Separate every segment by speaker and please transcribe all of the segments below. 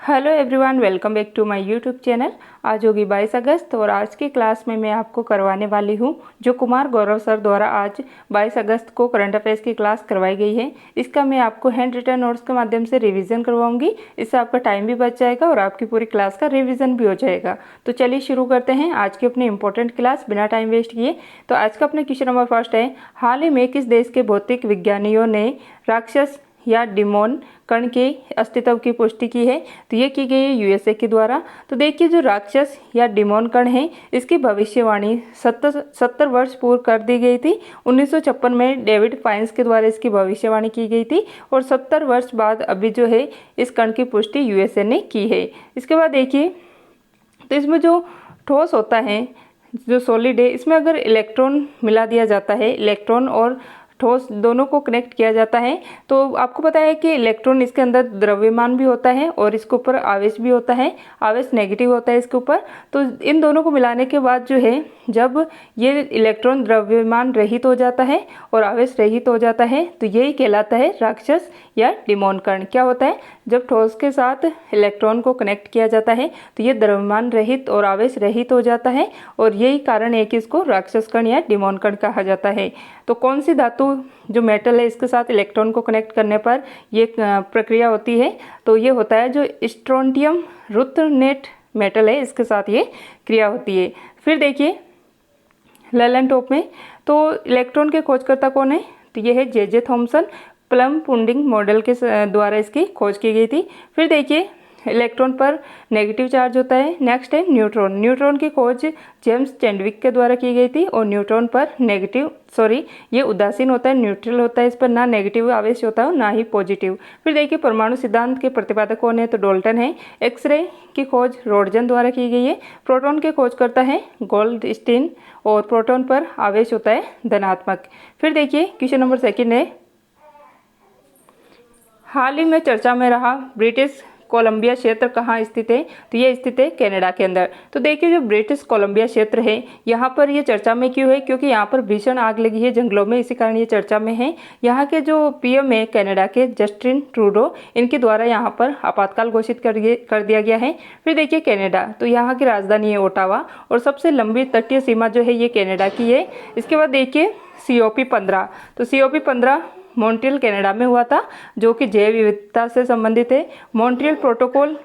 Speaker 1: Hello everyone, welcome back to my YouTube channel. आज होगी 22 अगस्त और आज की क्लास में मैं आपको करवाने वाली हूं जो कुमार गौरव सर द्वारा आज 22 अगस्त को करंट अफेयर्स की क्लास करवाई गई है। इसका मैं आपको हैंड रिटन नोट्स के माध्यम से रिवीजन करवाऊंगी। इससे आपका टाइम भी बच जाएगा और आपकी पूरी क्लास का रिविजन भी हो जाएगा। तो चलिए शुरू करते हैं आज की अपनी इंपॉर्टेंट क्लास बिना टाइम वेस्ट किए। तो आज का अपना क्वेश्चन नंबर फर्स्ट है, हाल ही में किस देश के भौतिक विज्ञानियों ने राक्षस या डिमोन कण के अस्तित्व की पुष्टि की है? तो ये की गई है यूएसए के द्वारा। तो देखिए, जो राक्षस या डिमोन कण है इसकी भविष्यवाणी 70 वर्ष पूर्व कर दी गई थी। 1956 में डेविड फाइन्स के द्वारा इसकी भविष्यवाणी की गई थी और 70 वर्ष बाद अभी जो है इस कण की पुष्टि यूएसए ने की है। इसके बाद देखिए, तो इसमें जो ठोस होता है, जो सॉलिड है, इसमें अगर इलेक्ट्रॉन मिला दिया जाता है, इलेक्ट्रॉन और ठोस दोनों को कनेक्ट किया जाता है, तो आपको पता है कि इलेक्ट्रॉन इसके अंदर द्रव्यमान भी होता है और इसके ऊपर आवेश भी होता है, आवेश नेगेटिव होता है इसके ऊपर। तो इन दोनों को मिलाने के बाद जो है, जब ये इलेक्ट्रॉन द्रव्यमान रहित हो जाता है और आवेश रहित हो जाता है, तो यही कहलाता है राक्षस या डिमोन कण। क्या होता है, जब ठोस के साथ इलेक्ट्रॉन को कनेक्ट किया जाता है तो ये द्रव्यमान रहित और आवेश रहित हो जाता है और यही कारण है कि इसको राक्षस कण या डिमोन कण कहा जाता है। तो कौन सी धातु जो मेटल है इसके साथ इलेक्ट्रॉन को कनेक्ट करने पर ये प्रक्रिया होती है? तो ये होता है जो स्ट्रोंटियम रुथनेट मेटल है, इसके साथ ये क्रिया होती है। फिर देखिए लेलेंटॉप में, तो इलेक्ट्रॉन के खोजकर्ता कौन है? तो ये है J Thomson. Plum pudding model के द्वारा इसकी खोज की गई थी। फिर देखिए, इलेक्ट्रॉन पर नेगेटिव चार्ज होता है। नेक्स्ट है न्यूट्रॉन। न्यूट्रॉन की खोज जेम्स चैडविक के द्वारा की गई थी और न्यूट्रॉन पर ये उदासीन होता है, न्यूट्रल होता है, इस पर ना नेगेटिव आवेश होता है ना ही पॉजिटिव। फिर देखिए, परमाणु सिद्धांत के प्रतिपादक कौन है? तो डाल्टन है। एक्सरे की खोज रोडजन द्वारा की गई है। प्रोटॉन के खोज करता है गोल्डस्टीन और प्रोटॉन पर आवेश होता है धनात्मक। फिर देखिए क्वेश्चन नंबर सेकंड है, हाल ही में चर्चा में रहा ब्रिटिश कोलंबिया क्षेत्र कहाँ स्थित है? तो ये स्थित है कनाडा के अंदर। तो देखिए, जो ब्रिटिश कोलंबिया क्षेत्र है यहाँ पर ये चर्चा में क्यों है? क्योंकि यहाँ पर भीषण आग लगी है जंगलों में, इसी कारण ये चर्चा में है। यहाँ के जो पीएम है कनाडा के, जस्टिन ट्रूडो, इनके द्वारा यहाँ पर आपातकाल घोषित कर दिया गया है। फिर देखिए कनाडा, तो यहाँ की राजधानी है ओटावा और सबसे लंबी तटीय सीमा जो है ये कनाडा की है। इसके बाद देखिए COP15। तो COP15 मॉन्ट्रियल कनाडा में हुआ था, जो कि जैव विविधता से संबंधित है। मॉन्ट्रियल प्रोटोकॉल,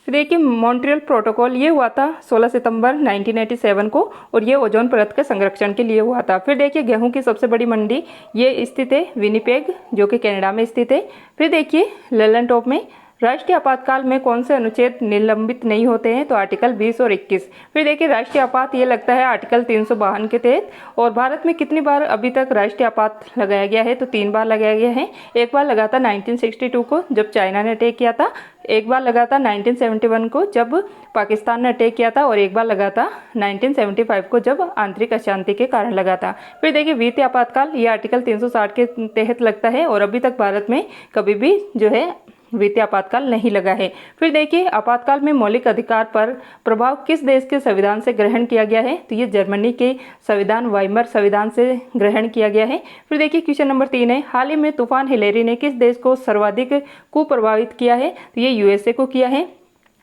Speaker 1: देखिए मॉन्ट्रियल प्रोटोकॉल ये हुआ था 16 सितंबर 1987 को और ये ओजोन परत के संरक्षण के लिए हुआ था। फिर देखिए, गेहूं की सबसे बड़ी मंडी ये स्थित है विनिपेग, जो कि कनाडा में स्थित है। फिर देखिए लेलेंटॉप में, राष्ट्रीय आपातकाल में कौन से अनुच्छेद निलंबित नहीं होते हैं? तो आर्टिकल 20 और 21। फिर देखिए, राष्ट्रीय आपात ये लगता है आर्टिकल 352 के तहत। और भारत में कितनी बार अभी तक राष्ट्रीय आपात लगाया गया है? तो 3 बार लगाया गया है। एक बार लगा था 1962 को जब चाइना ने अटैक किया था, एक बार लगा था 1971 को जब पाकिस्तान ने अटैक किया था और एक बार लगा था 1975 को जब आंतरिक अशांति के कारण लगा था। फिर देखिए वित्तीय आपातकाल ये आर्टिकल 360 के तहत लगता है और अभी तक भारत में कभी भी जो है वित्तीय आपातकाल नहीं लगा है। फिर देखिए, आपातकाल में मौलिक अधिकार पर प्रभाव किस देश के संविधान से ग्रहण किया गया है? तो ये जर्मनी के संविधान, वाइमर संविधान से ग्रहण किया गया है। फिर देखिए क्वेश्चन नंबर 3 है, हाल ही में तूफान हिलेरी ने किस देश को सर्वाधिक कुप्रभावित किया है? तो ये यूएसए को किया है।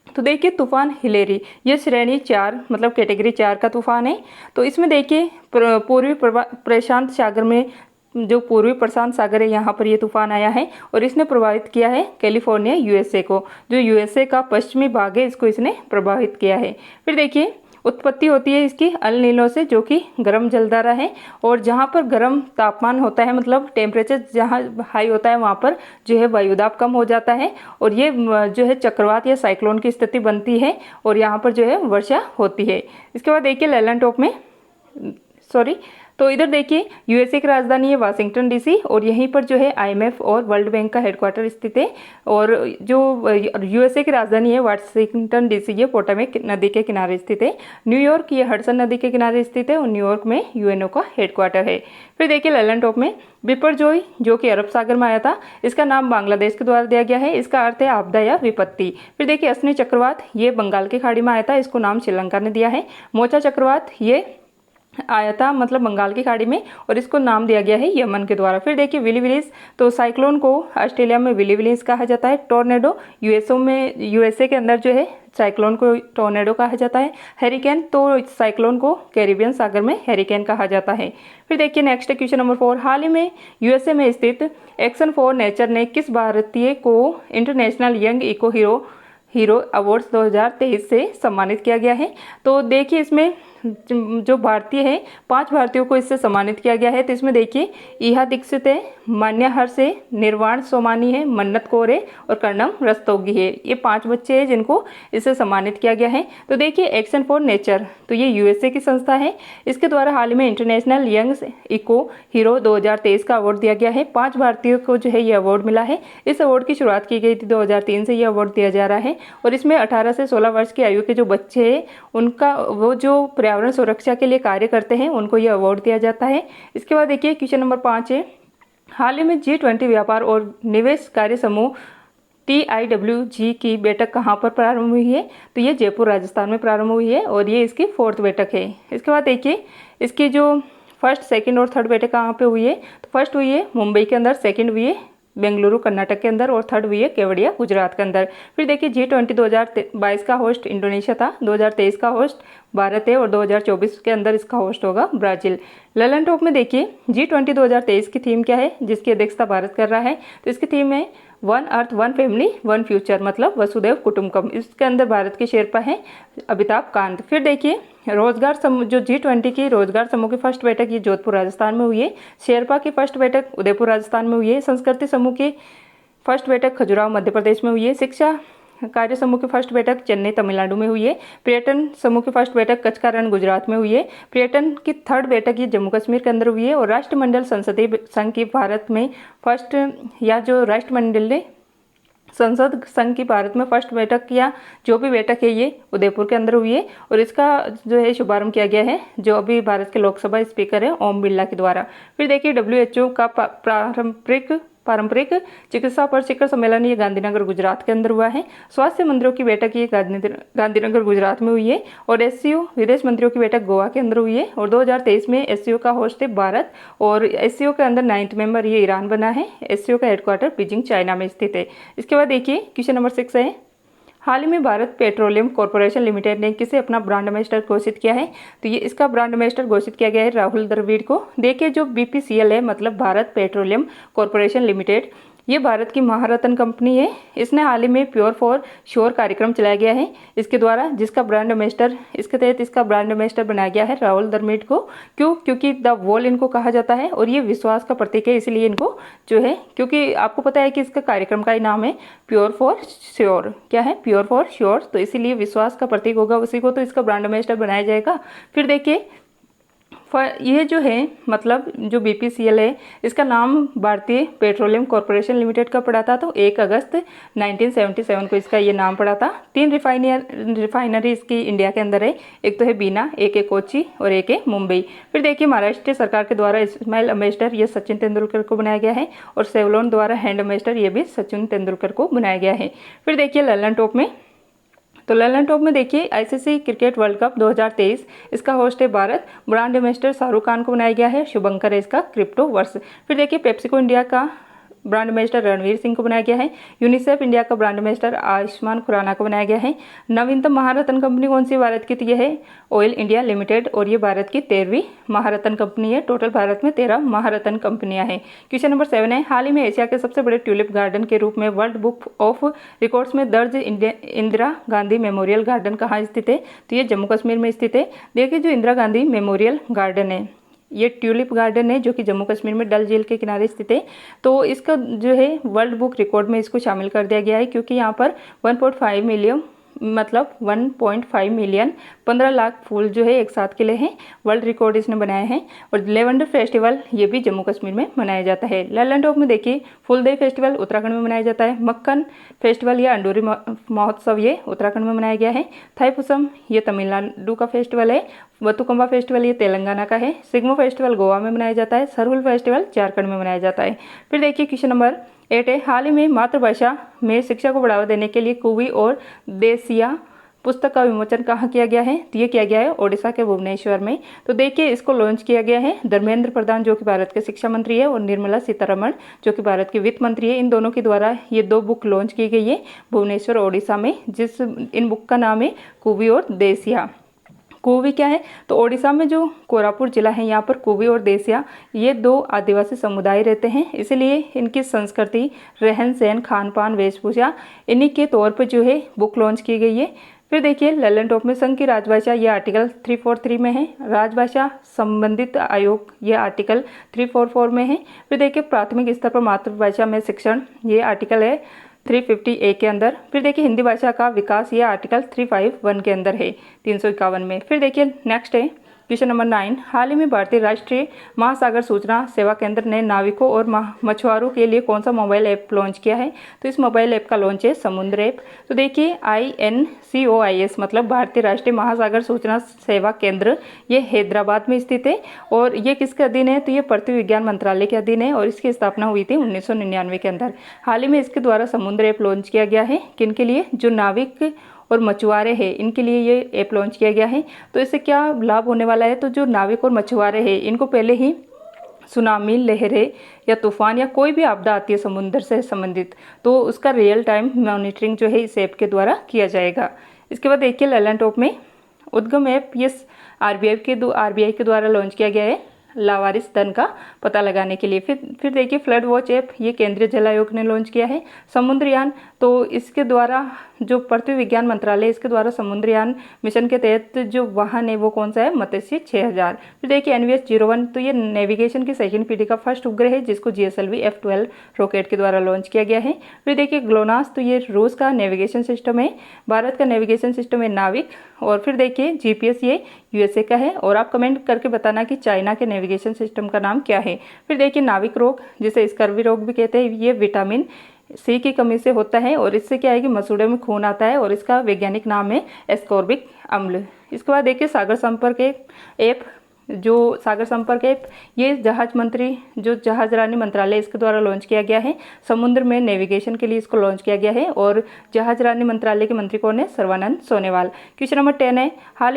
Speaker 1: तो देखिए तूफान हिलेरी ये श्रेणी 4 मतलब कैटेगरी 4 का तूफान है। तो इसमें देखिए पूर्वी प्रशांत सागर में, जो पूर्वी प्रशांत सागर है यहाँ पर ये तूफान आया है और इसने प्रभावित किया है कैलिफोर्निया यूएसए को, जो यूएसए का पश्चिमी भाग है, इसको इसने प्रभावित किया है। फिर देखिए उत्पत्ति होती है इसकी अल नीनो से, जो कि गर्म जलधारा है और जहाँ पर गर्म तापमान होता है, मतलब टेम्परेचर जहाँ हाई होता है वहाँ पर जो है वायुदाब कम हो जाता है और ये जो है चक्रवात या साइक्लोन की स्थिति बनती है और यहाँ पर जो है वर्षा होती है। इसके बाद देखिए लेलेंटॉप में, तो इधर देखिए यूएसए की राजधानी है वाशिंगटन डीसी और यहीं पर जो है IMF और वर्ल्ड बैंक का हेडक्वार्टर स्थित है। और जो यूएसए की राजधानी है वाशिंगटन डीसी ये पोटोमैक नदी के किनारे स्थित है। न्यूयॉर्क ये हडसन नदी के किनारे स्थित है और न्यूयॉर्क में यूएनओ का हेडक्वार्टर है। फिर देखिए लेलेंटॉप में बिपरजॉय, जो कि अरब सागर में आया था, इसका नाम बांग्लादेश के द्वारा दिया गया है। इसका अर्थ है आपदा या विपत्ति। फिर देखिए असनी चक्रवात ये बंगाल की खाड़ी में आया था, इसको नाम श्रीलंका ने दिया है। मोचा चक्रवात ये आया था, मतलब बंगाल की खाड़ी में, और इसको नाम दिया गया है यमन के द्वारा। फिर देखिए विली विलिस, तो साइक्लोन को ऑस्ट्रेलिया में विली विलिस कहा जाता है। टोर्नेडो यूएसए के अंदर जो है साइक्लोन को टोर्नेडो कहा जाता है। हेरिकेन, तो साइक्लोन को कैरिबियन सागर में हेरिकेन कहा जाता है। फिर देखिए नेक्स्ट क्वेश्चन नंबर 4, हाल ही में यूएसए में स्थित एक्शन फॉर नेचर ने किस भारतीय को international young eco hero awards 2023 से सम्मानित किया गया है। तो देखिए इसमें जो भारतीय है, 5 भारतीयों को इससे सम्मानित किया गया है। तो इसमें देखिए ईहा दीक्षित है, मान्या हर्ष है, निर्वाण सोमानी है, मन्नत कौर है और कर्णम रस्तोगी है। ये 5 बच्चे हैं जिनको इससे सम्मानित किया गया है। तो देखिए एक्शन फॉर नेचर, तो ये यूएसए की संस्था है। इसके द्वारा हाल ही में इंटरनेशनल यंग इको हीरो 2023 का अवार्ड दिया गया है। 5 भारतीयों को जो है ये अवार्ड मिला है। इस अवार्ड की शुरुआत की गई थी 2003 से ये अवार्ड दिया जा रहा है। और इसमें 18 से 16 वर्ष की आयु के जो बच्चे हैं उनका, वो जो पर्यावरण सुरक्षा के लिए कार्य करते हैं, उनको ये अवार्ड दिया जाता है। इसके बाद देखिए क्वेश्चन नंबर 5 है, हाल ही में G20 व्यापार और निवेश कार्य समूह TIWG की बैठक कहाँ पर प्रारंभ हुई है। तो ये जयपुर राजस्थान में प्रारंभ हुई है और ये इसकी 4th बैठक है। इसके बाद देखिए इसकी जो फर्स्ट, सेकंड और थर्ड बैठक कहाँ पे हुई है। तो फर्स्ट हुई है मुंबई के अंदर, सेकंड हुई है बेंगलुरु कर्नाटक के अंदर और थर्ड हुई है केवड़िया गुजरात के अंदर। फिर देखिए G20 2022 का होस्ट इंडोनेशिया था, 2023 का होस्ट भारत है और 2024 के अंदर इसका होस्ट होगा ब्राजील। ललन टॉप में देखिए G20 2023 की थीम क्या है, जिसकी अध्यक्षता भारत कर रहा है। तो इसकी थीम है one earth one family one future, मतलब वसुदैव कुटुंबकम। इसके अंदर भारत के शेरपा हैं अमिताभ कांत। फिर देखिए रोजगार समूह, जो G20 की रोजगार समूह की फर्स्ट बैठक ये जोधपुर राजस्थान में हुई है। शेरपा की फर्स्ट बैठक उदयपुर राजस्थान में हुई है। संस्कृति समूह की फर्स्ट बैठक खजुराहो मध्य प्रदेश में हुई है। शिक्षा कार्य समूह की फर्ट बैठक चेन्नई तमिलनाडु में हुई है। पर्यटन समूह की फर्स्ट बैठक कच्छ का रण गुजरात में हुई है। पर्यटन की थर्ड बैठक ये जम्मू कश्मीर के अंदर हुई है। और राष्ट्रमंडल संसदीय संघ की भारत में फर्स्ट, या जो राष्ट्रमंडल ने संसद संघ की भारत में फर्स्ट बैठक या जो भी बैठक है ये उदयपुर के अंदर हुई है। और इसका जो है शुभारंभ किया गया है जो अभी भारत के लोकसभा स्पीकर है ओम बिरला के द्वारा। फिर देखिए WHO का पारंपरिक चिकित्सा पर शिखर सम्मेलन ये गांधीनगर गुजरात के अंदर हुआ है। स्वास्थ्य मंत्रियों की बैठक ये गांधीनगर गुजरात में हुई है। और SCO विदेश मंत्रियों की बैठक गोवा के अंदर हुई है। और 2023 में SCO का होस्ट है भारत और SCO के अंदर 9th मेंबर ये ईरान बना है। SCO का हेडक्वार्टर बीजिंग चाइना में स्थित है। इसके बाद देखिए क्वेश्चन नंबर 6 है, हाल ही में भारत पेट्रोलियम कॉर्पोरेशन लिमिटेड ने किसे अपना ब्रांड एम्बेसडर घोषित किया है। तो ये इसका ब्रांड एम्बेसडर घोषित किया गया है राहुल द्रविड़ को। देखिए जो BPCL है, मतलब भारत पेट्रोलियम कॉर्पोरेशन लिमिटेड, ये भारत की महारत्न कंपनी है। इसने हाल ही में प्योर फॉर श्योर कार्यक्रम चलाया गया है इसके द्वारा, जिसका ब्रांड एम्बेसडर, इसके तहत इसका ब्रांड एम्बेसडर बनाया गया है राहुल द्रविड़ को। क्यों? क्योंकि द वॉल इनको कहा जाता है और ये विश्वास का प्रतीक है, इसलिए इनको जो है, क्योंकि आपको पता है कि इसका कार्यक्रम का ही नाम है प्योर फॉर श्योर। क्या है? Pure for sure. तो इसीलिए विश्वास का प्रतीक होगा उसी को, तो इसका ब्रांड एम्बेसडर बनाया जाएगा। फिर देखिए ये जो है, मतलब जो BPCL है, इसका नाम भारतीय पेट्रोलियम कॉर्पोरेशन लिमिटेड का पड़ा था। तो 1 अगस्त 1977 को इसका ये नाम पड़ा था। 3 रिफाइनरी इसकी इंडिया के अंदर है। एक तो है बीना, एक है कोची और एक है मुंबई। फिर देखिए महाराष्ट्र सरकार के द्वारा स्माइल एम्बेसडर ये सचिन तेंदुलकर को बनाया गया है और सेवलॉन द्वारा हैंड एम्बेसडर ये भी सचिन तेंदुलकर को बनाया गया है। फिर देखिए ललन टॉप में, तो ललन टॉप में देखिए ICC क्रिकेट वर्ल्ड कप 2023, इसका होस्ट है भारत। ब्रांड एम्बेसडर शाहरुख खान को बनाया गया है। शुभंकर है इसका क्रिप्टो वर्ष। फिर देखिए पेप्सिको इंडिया का ब्रांड एम्बेसडर रणवीर सिंह को बनाया गया है। यूनिसेफ इंडिया का ब्रांड एम्बेसडर आयुष्मान खुराना को बनाया गया है। नवीनतम महारत्न कंपनी कौन सी भारत की? यह है ऑयल इंडिया लिमिटेड और ये भारत की 13वीं महारत्न कंपनी है। टोटल भारत में 13 महारत्न कंपनियां हैं। क्वेश्चन नंबर 7 है, हाल ही में एशिया के सबसे बड़े ट्यूलिप गार्डन के रूप में वर्ल्ड बुक ऑफ रिकॉर्ड्स में दर्ज इंदिरा गांधी मेमोरियल गार्डन कहाँ स्थित है? तो ये जम्मू कश्मीर में स्थित है। देखिए जो इंदिरा गांधी मेमोरियल गार्डन है, ये ट्यूलिप गार्डन है जो कि जम्मू कश्मीर में डल झील के किनारे स्थित है। तो इसका जो है वर्ल्ड बुक रिकॉर्ड में इसको शामिल कर दिया गया है, क्योंकि यहाँ पर 1.5 मिलियन, मतलब 1.5 मिलियन 15 लाख फूल जो है एक साथ खिले हैं। वर्ल्ड रिकॉर्ड इसने बनाया है। और लेवेंडर फेस्टिवल ये भी जम्मू कश्मीर में मनाया जाता है। ललन टॉप में देखिए फुलदेई फेस्टिवल उत्तराखंड में मनाया जाता है। मक्खन फेस्टिवल या अंडूरी महोत्सव ये उत्तराखंड में मनाया गया है। थाईपुसम ये तमिलनाडु का फेस्टिवल है। बतुकम्बा फेस्टिवल ये तेलंगाना का है। सिग्मो फेस्टिवल गोवा में मनाया जाता है। सरहुल फेस्टिवल झारखंड में मनाया जाता है। फिर देखिए क्वेश्चन नंबर 8 है, हाल ही में मातृभाषा में शिक्षा को बढ़ावा देने के लिए कुवी और देसिया पुस्तक का विमोचन कहाँ किया गया है? तो ये किया गया है ओडिशा के भुवनेश्वर में। तो देखिए इसको लॉन्च किया गया है धर्मेंद्र प्रधान जो कि भारत के शिक्षा मंत्री है और निर्मला सीतारमण जो कि भारत के वित्त मंत्री है, इन दोनों के द्वारा ये 2 बुक लॉन्च की गई है भुवनेश्वर ओडिशा में। इन बुक का नाम है कुवी और देसिया। कुवी क्या है? तो ओडिशा में जो कोरापुट जिला है यहाँ पर कुवी और देसिया ये 2 आदिवासी समुदाय रहते हैं, इसलिए इनकी संस्कृति, रहन सहन, खान पान, वेशभूषा इन्हीं के तौर पर जो है बुक लॉन्च की गई है। फिर देखिए ललन टॉप में संघ की राजभाषा ये आर्टिकल 343 में है। राजभाषा संबंधित आयोग ये आर्टिकल 344 में है। फिर देखिए प्राथमिक स्तर पर मातृभाषा में शिक्षण ये आर्टिकल है 350A के अंदर। फिर देखिए हिंदी भाषा का विकास ये आर्टिकल 351 के अंदर है 351 में। फिर देखिए नेक्स्ट है क्वेश्चन नंबर 9। हाल ही में भारतीय राष्ट्रीय महासागर सूचना सेवा केंद्र ने नाविकों और मछुआरों के लिए कौन सा मोबाइल ऐप लॉन्च किया है? तो इस मोबाइल ऐप का लॉन्च है समुद्र ऐप। तो देखिए INCOIS मतलब भारतीय राष्ट्रीय महासागर सूचना सेवा केंद्र ये हैदराबाद में स्थित है और ये किसके अधीन है? तो ये पृथ्वी विज्ञान मंत्रालय के अधीन है और इसकी स्थापना हुई थी 1999 के अंदर। हाल ही में इसके द्वारा समुद्र ऐप लॉन्च किया गया है। किनके लिए? जो नाविक और मछुआरे हैं इनके लिए ये ऐप लॉन्च किया गया है। तो इससे क्या लाभ होने वाला है? तो जो नाविक और मछुआरे हैं इनको पहले ही सुनामी, लहरें या तूफान या कोई भी आपदा आती है समुद्र से संबंधित तो उसका रियल टाइम मॉनिटरिंग जो है इस ऐप के द्वारा किया जाएगा। इसके बाद देखिए ललन टॉप में उद्गम ऐप ये RBI के द्वारा लॉन्च किया गया है लावारिस धन का पता लगाने के लिए। फिर देखिए फ्लड वॉच ऐप ये केंद्रीय जल आयोग ने लॉन्च किया है। समुद्रयान तो इसके द्वारा जो पृथ्वी विज्ञान मंत्रालय इसके द्वारा समुद्रयान मिशन के तहत जो वाहन है वो कौन सा है? मत्स्य 6000। फिर देखिए NVS 01 तो ये नेविगेशन की 2nd पीढ़ी का फर्स्ट उपग्रह है जिसको GSLV F12 रॉकेट के द्वारा लॉन्च किया गया है। फिर देखिए ग्लोनास तो ये रूस का नेविगेशन सिस्टम है। भारत का नेविगेशन सिस्टम है नाविक। और फिर देखिए GPS ये USA का है। और आप कमेंट करके बताना कि चाइना के नेविगेशन सिस्टम का नाम क्या है। फिर देखिए नाविक रोग जिसे स्कर्वी रोग भी कहते हैं ये विटामिन C की कमी से होता है और इससे क्या है कि मसूड़े में खून आता है और इसका वैज्ञानिक नाम है एस्कॉर्बिक अम्ल। इसके बाद देखिए सागर संपर्क ऐप ये जहाज मंत्री जो जहाज रानी मंत्रालय इसके द्वारा लॉन्च किया गया है। समुद्र में नेविगेशन के लिए इसको लॉन्च किया गया है और जहाज रानी मंत्रालय के मंत्री कौन है? सर्बानंद सोनोवाल। क्वेश्चन नंबर 10 है हाल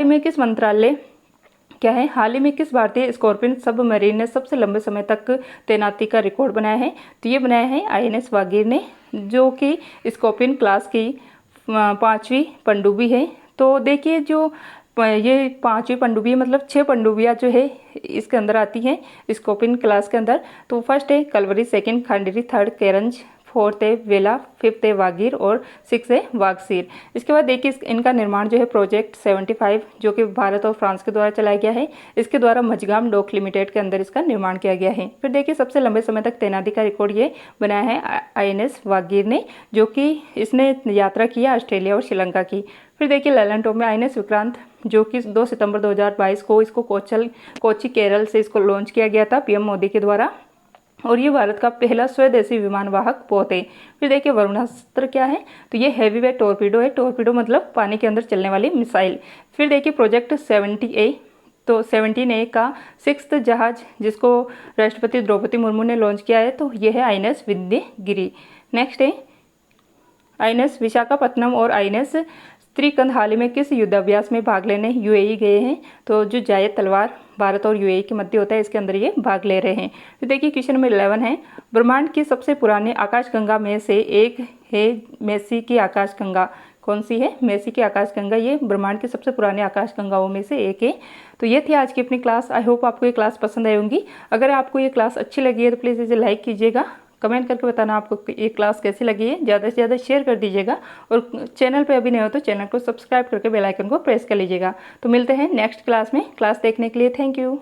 Speaker 1: ही में किस भारतीय स्कॉर्पियन सबमरीन ने सबसे लंबे समय तक तैनाती का रिकॉर्ड बनाया है? तो ये बनाया है INS वागीर ने जो कि स्कॉर्पियन क्लास की 5वीं पनडुब्बी है। तो देखिए जो ये 5वीं पनडुब्बी मतलब 6 पनडुब्बियाँ जो है इसके अंदर आती हैं स्कॉर्पियन क्लास के अंदर। तो फर्स्ट है Kalvari, 2nd Khanderi, 3rd केरंज, 4th है वेला, 5th है वागीर और 6th है वागसीर। इसके बाद देखिए इनका निर्माण जो है प्रोजेक्ट 75 जो कि भारत और फ्रांस के द्वारा चलाया गया है इसके द्वारा मझगाम डॉक लिमिटेड के अंदर इसका निर्माण किया गया है। फिर देखिए सबसे लंबे समय तक तैनाती का रिकॉर्ड ये बनाया है INS वागीर ने जो कि इसने यात्रा की है ऑस्ट्रेलिया और श्रीलंका की। फिर देखिए ललन टॉप में INS विक्रांत जो कि 2 सितंबर 2022 को इसको कोच्चि केरल से इसको लॉन्च किया गया था PM मोदी के द्वारा और ये भारत का पहला स्वदेशी विमानवाहक पोत है। फिर देखिए वरुणास्त्र क्या है? तो ये हैवी वेट टॉर्पीडो है। टॉर्पीडो मतलब पानी के अंदर चलने वाली मिसाइल। फिर देखिए प्रोजेक्ट 70A तो 17A का 6th जहाज जिसको राष्ट्रपति द्रौपदी मुर्मू ने लॉन्च किया है तो ये है INS विंध्यगिरि। नेक्स्ट है INS विशाखापत्तनम और INS त्रिकंद हाल ही में किस युद्धाभ्यास में भाग लेने UAE गए हैं? तो जो जायद तलवार भारत और UAE के मध्य होता है इसके अंदर ये भाग ले रहे हैं। तो देखिए क्वेश्चन नंबर 11 है ब्रह्मांड की सबसे पुरानी आकाशगंगा में से एक है मेसी की आकाशगंगा। कौन सी है? मेसी की आकाशगंगा ये ब्रह्मांड की सबसे पुरानी आकाशगंगाओं में से एक है। तो ये थी आज की अपनी क्लास। आई होप आपको ये क्लास पसंद आई होंगी। अगर आपको ये क्लास अच्छी लगी है तो प्लीज़ इसे लाइक कीजिएगा, कमेंट करके बताना आपको ये क्लास कैसी लगी है, ज़्यादा से ज़्यादा शेयर कर दीजिएगा और चैनल पे अभी नहीं हो तो चैनल को सब्सक्राइब करके बेल आइकन को प्रेस कर लीजिएगा। तो मिलते हैं नेक्स्ट क्लास में। क्लास देखने के लिए थैंक यू।